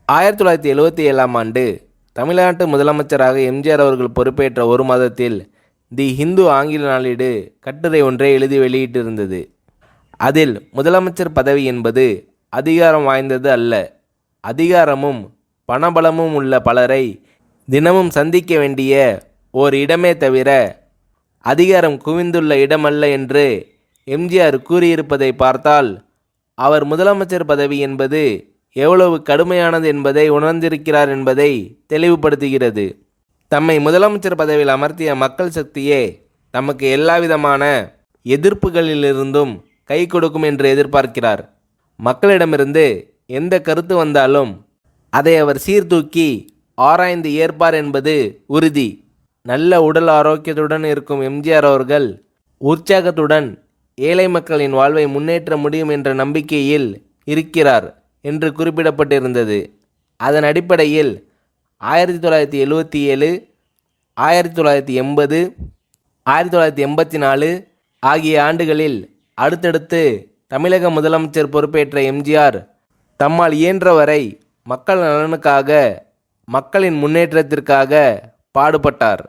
1977ஆம் ஆண்டு தமிழ்நாட்டு முதலமைச்சராக எம்ஜிஆர் அவர்கள் பொறுப்பேற்ற ஒரு மாதத்தில் தி ஹிந்து ஆங்கில நாளேடு கட்டுரை ஒன்றை எழுதி வெளியிட்டிருந்தது. அதில் முதலமைச்சர் பதவி என்பது அதிகாரம் வாய்ந்தது அல்ல, அதிகாரமும் பணபலமும் உள்ள பலரை தினமும் சந்திக்க வேண்டிய ஓர் இடமே தவிர அதிகாரம் குவிந்துள்ள இடமல்ல என்று எம்ஜிஆர் கூறியிருப்பதை பார்த்தால் அவர் முதலமைச்சர் பதவி என்பது எவ்வளவு கடுமையானது என்பதை உணர்ந்திருக்கிறார் என்பதை தெளிவுபடுத்துகிறது. தம்மை முதலமைச்சர் பதவியில் அமர்த்திய மக்கள் சக்தியே தமக்கு எல்லாவிதமான எதிர்ப்புகளிலிருந்தும் கை கொடுக்கும் என்று எதிர்பார்க்கிறார். மக்களிடமிருந்து எந்த கருத்து வந்தாலும் அதை அவர் சீர்தூக்கி ஆராய்ந்து ஏற்பார் என்பது உறுதி. நல்ல உடல் ஆரோக்கியத்துடன் இருக்கும் எம்ஜிஆர் அவர்கள் உற்சாகத்துடன் ஏழை மக்களின் வாழ்வை முன்னேற்ற முடியும் என்ற நம்பிக்கையில் இருக்கிறார் என்று குறிப்பிடப்பட்டிருந்தது. அதன் அடிப்படையில் 1977, 1980, 1984 ஆகிய ஆண்டுகளில் அடுத்தடுத்து தமிழக முதலமைச்சர் பொறுப்பேற்ற எம்ஜிஆர் தம்மால் இயன்றவரை மக்கள் நலனுக்காக, மக்களின் முன்னேற்றத்திற்காக பாடுபட்டார்.